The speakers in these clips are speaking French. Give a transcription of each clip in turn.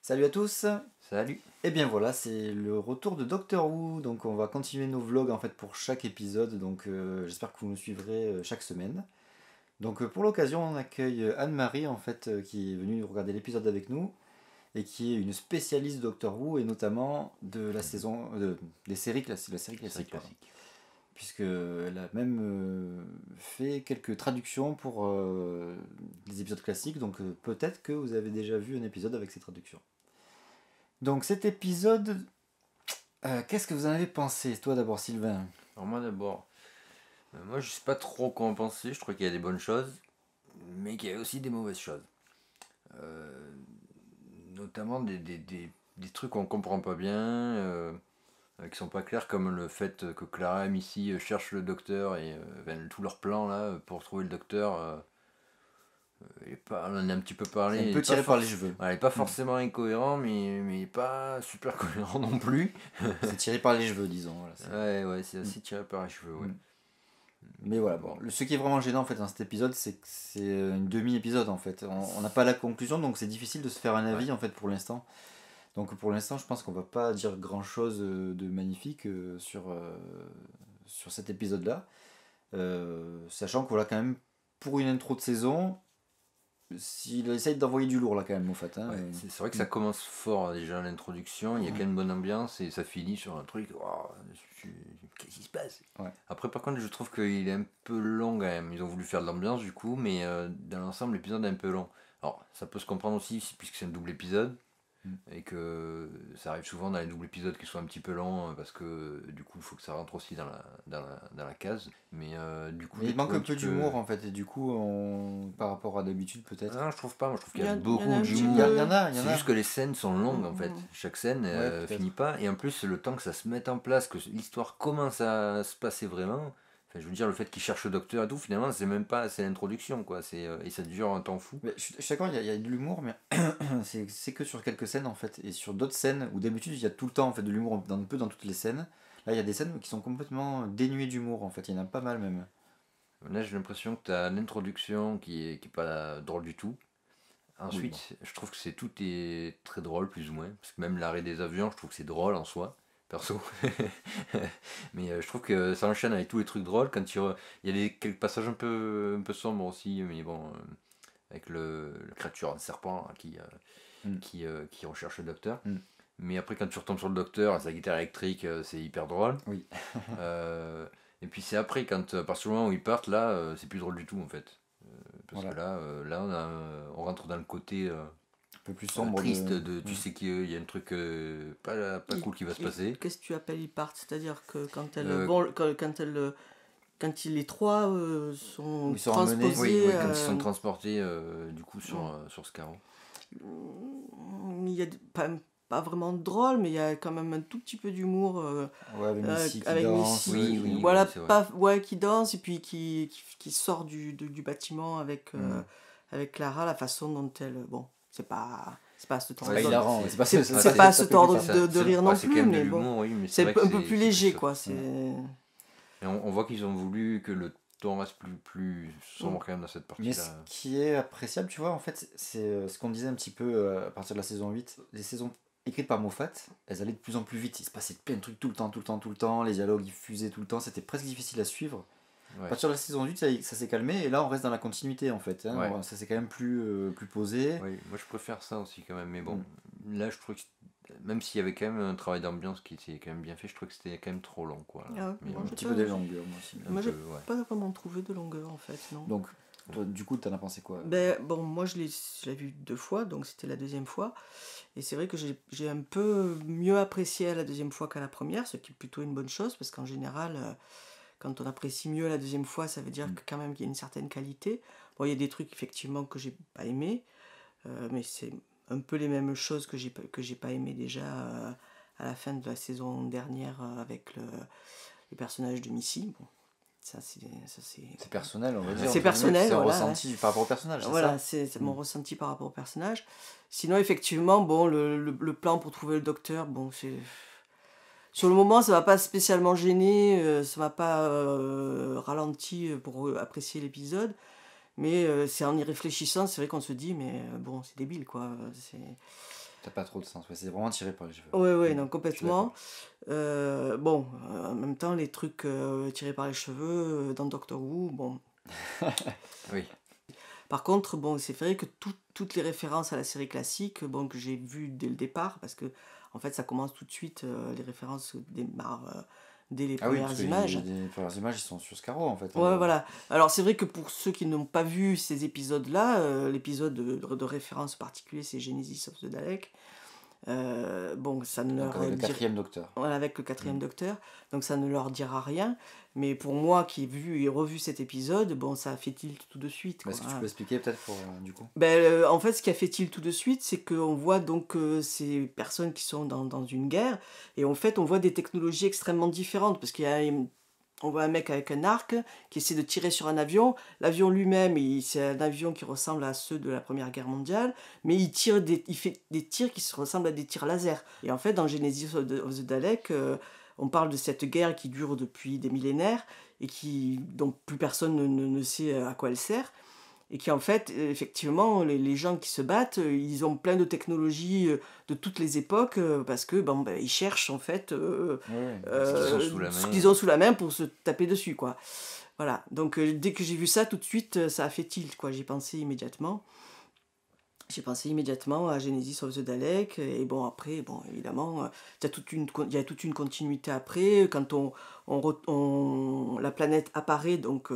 Salut à tous. Salut. Et bien voilà, c'est le retour de Doctor Who. Donc on va continuer nos vlogs en fait pour chaque épisode. Donc j'espère que vous nous suivrez chaque semaine. Donc pour l'occasion, on accueille Anne-Marie en fait qui est venue regarder l'épisode avec nous et qui est une spécialiste Doctor Who et notamment de la saison des séries classiques, la série classique, pardon. Puisqu'elle a même fait quelques traductions pour des épisodes classiques. Donc peut-être que vous avez déjà vu un épisode avec ces traductions. Donc cet épisode, qu'est-ce que vous en avez pensé? Toi d'abord Sylvain. Alors moi d'abord, moi je sais pas trop quoi en penser, je trouve qu'il y a des bonnes choses, mais qu'il y a aussi des mauvaises choses. Euh, Notamment des trucs qu'on comprend pas bien, qui sont pas clairs, comme le fait que Clara et Missy cherchent le docteur et tout leur plan là pour trouver le docteur. On en a un petit peu parlé. C'est un peu tiré par les cheveux. Il est pas forcément incohérent, mais il est pas super cohérent non plus. C'est tiré par les cheveux, disons. Voilà, Ouais, c'est assez tiré par les cheveux, ouais. Mais voilà, bon. Ce qui est vraiment gênant en fait dans cet épisode, c'est que c'est une demi-épisode en fait. On n'a pas la conclusion, donc c'est difficile de se faire un avis en fait pour l'instant. Donc pour l'instant, je pense qu'on va pas dire grand chose de magnifique sur cet épisode-là. Sachant qu'on l'a quand même pour une intro de saison. S'il essaye d'envoyer du lourd là quand même, Moffat. Hein, Ouais, c'est vrai que ça commence fort déjà l'introduction, il y a quand même une bonne ambiance et ça finit sur un truc. Wow, qu'est-ce qui se passe? Ouais. Après, par contre, je trouve qu'il est un peu long quand même. Ils ont voulu faire de l'ambiance du coup, mais dans l'ensemble, l'épisode est un peu long. Alors, ça peut se comprendre aussi puisque c'est un double épisode et que ça arrive souvent dans les doubles épisodes qui sont un petit peu longs parce que du coup, il faut que ça rentre aussi dans la case. Mais du coup, Mais il manque un peu peu d'humour en fait, et du coup, par rapport à d'habitude peut-être. Non, je trouve pas. Moi, je trouve qu'il y Il y a a beaucoup un petit d'humour. Il y peu. en a, il y en C'est a. juste que les scènes sont longues en fait. Mhm. Chaque scène Ouais, peut-être. finit pas. Et en plus, le temps que ça se mette en place, que l'histoire commence à se passer vraiment. Enfin, je veux dire, le fait qu'ils cherchent le docteur et tout, finalement, c'est même pas. C'est l'introduction quoi. Et ça dure un temps fou. Mais je suis d'accord, il y a de l'humour, mais c'est que sur quelques scènes en fait. Et sur d'autres scènes où d'habitude il y a tout le temps en fait de l'humour un peu dans toutes les scènes. Là, il y a des scènes qui sont complètement dénuées d'humour en fait. Il y en a pas mal même. Là, j'ai l'impression que tu as l'introduction qui est pas drôle du tout. Oui, Ensuite, bon. je trouve que tout est très drôle, plus ou moins. Parce que même l'arrêt des avions, je trouve que c'est drôle en soi, perso. Mais je trouve que ça enchaîne avec tous les trucs drôles. Il y a quelques passages un peu sombres aussi, mais bon, avec la créature en serpent hein, qui recherche le docteur. Mm. Mais après, quand tu retombes sur le docteur, sa guitare électrique, c'est hyper drôle. Oui. Euh, et puis c'est après, à partir du moment où ils partent, là, c'est plus drôle du tout en fait. Parce Voilà. que là on rentre dans le côté Un peu plus sombre. triste tu sais qu'il y a un truc pas cool qui va se passer. Qu'est-ce que tu appelles ils partent? C'est-à-dire que quand elles Euh, vont, quand les trois sont Ils sont emmenés. transposés, oui, quand ils sont transportés du coup sur Scarrow. il y a pas vraiment de drôle, mais il y a quand même un tout petit peu d'humour Ouais, avec Missy qui avec danse. Missy, oui, voilà, c'est vrai. pas ouais, qui danse et puis qui sort du bâtiment avec Clara, la façon dont elle, bon, c'est pas à se C'est tordre, pas hilarant. c'est c'est pas à se tordre plus de rire non C'est quand plus, même de mais bon, l'humour, oui, mais c'est vrai que un peu plus léger ça. quoi. C'est Et on voit qu'ils ont voulu que le ton reste plus sombre quand même dans cette Mais partie-là. ce qui est appréciable, tu vois, en fait, c'est ce qu'on disait un petit peu à partir de la saison 8. Les saisons écrites par Moffat, elles allaient de plus en plus vite. Il se passait plein de trucs tout le temps. Les dialogues, ils fusaient tout le temps. C'était presque difficile à suivre. Ouais. À partir de la saison 8, ça s'est calmé. Et là, on reste dans la continuité, en fait. Hein. Ouais. Ça s'est quand même plus posé. Oui, moi je préfère ça aussi quand même, mais bon, là je trouve que même s'il y avait quand même un travail d'ambiance qui était quand même bien fait, je trouve que c'était quand même trop long quoi. Ah ouais, Mais moi, bon, Un petit peu des longueurs, moi aussi. moi j'ai ouais. pas vraiment trouvé de longueur en fait, non. Donc, toi, du coup, t'en as pensé quoi? Ben, bon, moi je l'ai vu 2 fois, donc c'était la deuxième fois. Et c'est vrai que j'ai un peu mieux apprécié la deuxième fois qu'à la première, ce qui est plutôt une bonne chose, parce qu'en général, quand on apprécie mieux la deuxième fois, ça veut dire que quand même qu'il y a une certaine qualité. Bon, il y a des trucs effectivement que j'ai pas aimé, mais c'est un peu les mêmes choses que j'ai pas aimé déjà à la fin de la saison dernière avec le personnage de Missy. Bon, ça c'est C'est personnel, on va dire. C'est personnel, C'est un voilà, ressenti par rapport au personnage, c'est voilà, ça? c'est mon ressenti par rapport au personnage. Sinon, effectivement, bon, le plan pour trouver le docteur, bon, c'est... Sur le moment, ça m'a pas spécialement gêné, ça m'a pas ralenti pour apprécier l'épisode. Mais c'est en y réfléchissant, c'est vrai qu'on se dit, mais bon, c'est débile, quoi. T'as pas trop de sens, ouais, c'est vraiment tiré par les cheveux. Ouais, non, Je suis complètement. Bon, en même temps, les trucs tirés par les cheveux dans Doctor Who, bon. Oui. Par contre, bon, c'est vrai que toutes les références à la série classique, bon, que j'ai vues dès le départ, parce que en fait, ça commence tout de suite, les références démarrent dès les Ah oui, premières parce que images. les premières images, ils sont sur Scarrow, en fait. Ouais, voilà. Alors, c'est vrai que pour ceux qui n'ont pas vu ces épisodes-là, l'épisode de référence particulier, c'est Genesis of the Dalek. Bon, ça ne Donc, leur avec le dit- 4e Docteur. Voilà, avec le 4e Docteur, donc ça ne leur dira rien. Mais pour moi qui ai vu et revu cet épisode, bon, ça a fait tilt tout de suite. Est-ce que Quoi, tu hein. peux expliquer, peut-être, pour, du coup En fait, ce qui a fait tilt tout de suite, c'est qu'on voit donc ces personnes qui sont dans une guerre, et en fait, on voit des technologies extrêmement différentes, parce on voit un mec avec un arc qui essaie de tirer sur un avion. L'avion lui-même, c'est un avion qui ressemble à ceux de la Première Guerre mondiale, mais il fait des tirs qui se ressemblent à des tirs laser. Et en fait, dans Genesis of the Dalek, on parle de cette guerre qui dure depuis des millénaires et dont plus personne ne sait à quoi elle sert. Et qui en fait, effectivement, les gens qui se battent, ils ont plein de technologies de toutes les époques, parce que ils cherchent en fait Ce qu'ils ont sous la ce main. qu'ils ont sous la main pour se taper dessus, quoi. Voilà, donc dès que j'ai vu ça, tout de suite, ça a fait tilt, quoi. J'ai pensé immédiatement à Genesis of the Dalek, et bon, après, bon, évidemment, il y a toute une continuité après, quand la planète apparaît, donc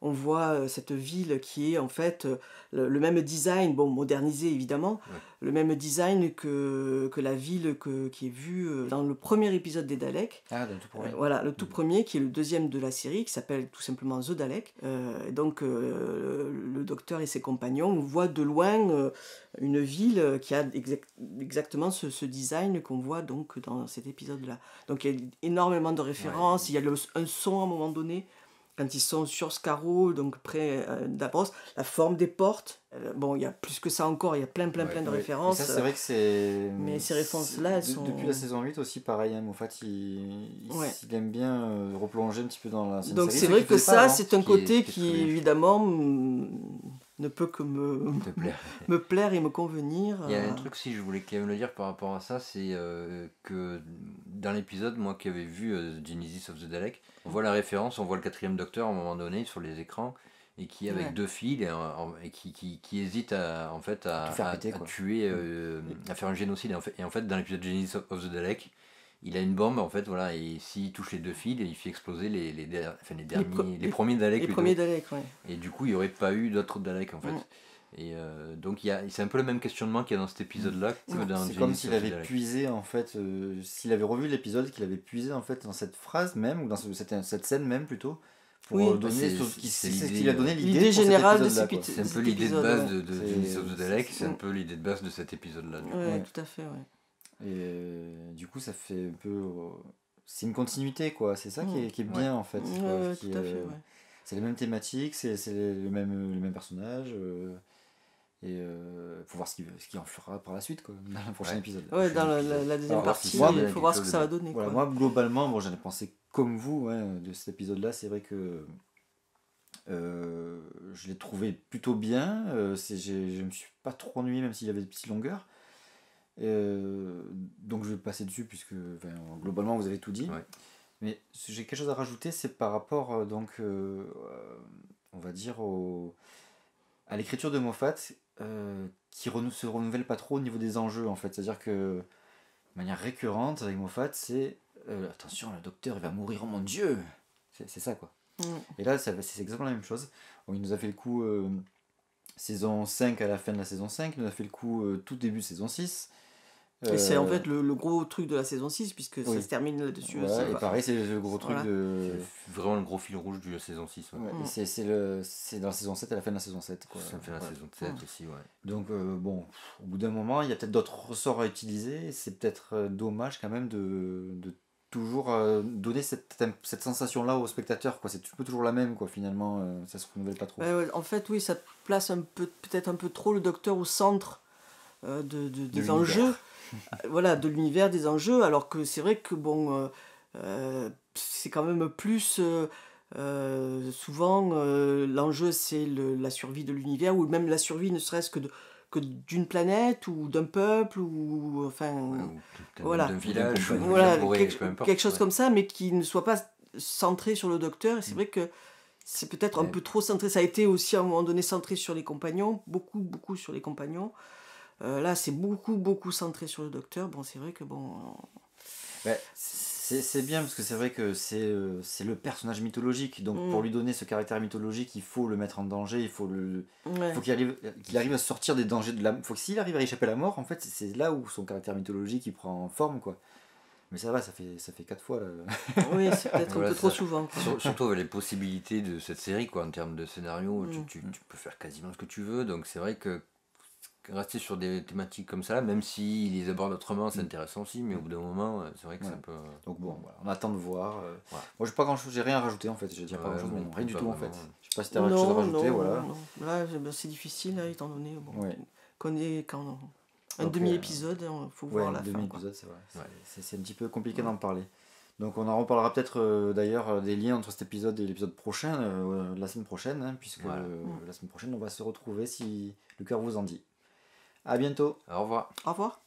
on voit cette ville qui est en fait le même design, bon, modernisé évidemment, le même design que la ville qui est vue dans le premier épisode des Daleks. Ah, dans le tout premier. Voilà, le tout premier, qui est le deuxième de la série, qui s'appelle tout simplement The Dalek. Donc, le docteur et ses compagnons voient de loin une ville qui a exactement ce design qu'on voit donc dans cet épisode-là. Donc, il y a énormément de références. Il y a un son à un moment donné, quand ils sont sur Scarrow, donc près d'Avros, la forme des portes. Bon, il y a plus que ça encore, il y a plein de références. Et ça, c'est vrai que c'est... Mais ces références-là, elles sont... Depuis la saison 8 aussi, pareil, hein, Moffat, il aime bien replonger un petit peu dans l'ancienne Donc série. c'est vrai que ça, c'est un côté qui est qui très bien. évidemment ne peut que Te plaire. me plaire et me convenir. Il y a un truc, si je voulais quand même le dire par rapport à ça, c'est que dans l'épisode, moi qui avais vu Genesis of the Dalek, on voit la référence, on voit le 4e Docteur à un moment donné sur les écrans, et qui est avec Ouais. deux fils et qui hésite à Tout faire péter, quoi. tuer, à faire un génocide. Et en fait, dans l'épisode Genesis of the Dalek, il a une bombe, en fait, voilà, et s'il touche les deux fils, il fait exploser les premiers Daleks. Les plutôt. premiers Daleks, ouais. Et du coup, il n'y aurait pas eu d'autres Daleks, en fait. Et donc, c'est un peu le même questionnement qu'il y a dans cet épisode-là que dans C'est comme Genesis s'il of the avait Dalek. puisé, en fait, s'il avait revu l'épisode, qu'il avait puisé, en fait, dans cette phrase même, ou dans cette scène même, plutôt, pour Oui, donner c'est ce l'idée, qui a donné l'idée l'idée pour cet générale de épisode-là, cet quoi. C'est un cet peu l'idée de épisode, base ouais. de C'est- Genesis of the Dalek, c'est un Mm. peu l'idée de base de cet épisode-là. du coup. Ouais, Ouais. tout à fait, ouais. Et du coup, ça fait un peu... c'est une continuité, quoi. C'est ça qui est bien, en fait. quoi, Ouais, qui tout à est- fait, ouais. C'est les mêmes thématiques, c'est le même personnage. Et faut voir ce qu'il en fera par la suite, quoi, dans le prochain Ouais. épisode. Ouais, dans la deuxième Alors, partie, moi, il faut voir ce que ça va donner. Voilà, Quoi. moi, globalement, bon, j'en ai pensé comme vous, de cet épisode-là. C'est vrai que je l'ai trouvé plutôt bien. Je me suis pas trop ennuyé, même s'il y avait des petites longueurs. Donc je vais passer dessus, puisque globalement, vous avez tout dit. Ouais. Mais j'ai quelque chose à rajouter, c'est par rapport, on va dire, à l'écriture de Moffat, qui se renouvelle pas trop au niveau des enjeux, en fait. C'est-à-dire que, de manière récurrente, avec Moffat, c'est attention, le docteur, il va mourir, oh mon Dieu! C'est ça, quoi. Et là, c'est exactement la même chose. Bon, il nous a fait le coup saison 5 à la fin de la saison 5, il nous a fait le coup tout début de saison 6. Et c'est en fait le gros truc de la saison 6, puisque ça oui. se termine là-dessus Voilà, aussi. et pareil, c'est le gros truc Voilà. de... C'est vraiment le gros fil rouge de la saison 6. Ouais. Ouais, et c'est dans la saison 7 à la fin de la saison 7. Quoi. Ça me fait la Voilà. saison 7 aussi, ouais. Donc, bon, au bout d'un moment, il y a peut-être d'autres ressorts à utiliser. Et c'est peut-être dommage quand même de toujours donner cette sensation-là au spectateur. Quoi. C'est un peu toujours la même, quoi, finalement. Ça se renouvelle pas trop. Ouais, en fait, oui, ça place peut-être un peu trop le docteur au centre des l'univers. enjeux. Voilà, de l'univers, des enjeux, alors que c'est vrai que bon, c'est quand même plus souvent l'enjeu, c'est la survie de l'univers, ou même la survie ne serait-ce que que d'une planète ou d'un peuple ou enfin Ou voilà. d'un village, ou voilà, élaboré, peu importe. quelque chose comme ça, mais qui ne soit pas centré sur le docteur. Et c'est vrai que c'est peut-être un peu trop centré. Ça a été aussi à un moment donné centré sur les compagnons, beaucoup sur les compagnons. Là, c'est beaucoup centré sur le docteur. Bon, c'est vrai que bon. C'est bien parce que c'est vrai que c'est le personnage mythologique. Donc pour lui donner ce caractère mythologique, il faut le mettre en danger. Il faut faut qu'il arrive à sortir des dangers de la. Faut que s'il arrive à échapper à la mort, en fait, c'est là où son caractère mythologique il prend forme, quoi. Mais ça va, ça fait 4 fois là. Oui, c'est peut-être un peu trop souvent. Surtout avec les possibilités de cette série, quoi, en termes de scénario, tu peux faire quasiment ce que tu veux. Donc c'est vrai que rester sur des thématiques comme ça, même s'ils les abordent autrement, c'est intéressant aussi, mais au bout d'un moment, c'est vrai que c'est un peu. Donc bon, voilà, on attend de voir. Voilà. Moi, j'ai rien à rajouter en fait. Je vais dire pas grand chose, mais rien du tout en fait. Je sais pas si t'as Non, quelque chose à rajouter, voilà. non. Là, c'est difficile, là, étant donné Ouais. qu'on est quand un Donc, demi-épisode, il faut voir la fin. Demi-épisode, c'est vrai. C'est un petit peu compliqué d'en parler. Donc on en reparlera peut-être d'ailleurs des liens entre cet épisode et l'épisode prochain, la semaine prochaine, hein, puisque la semaine prochaine on va se retrouver si le cœur vous en dit. À bientôt. Au revoir. Au revoir.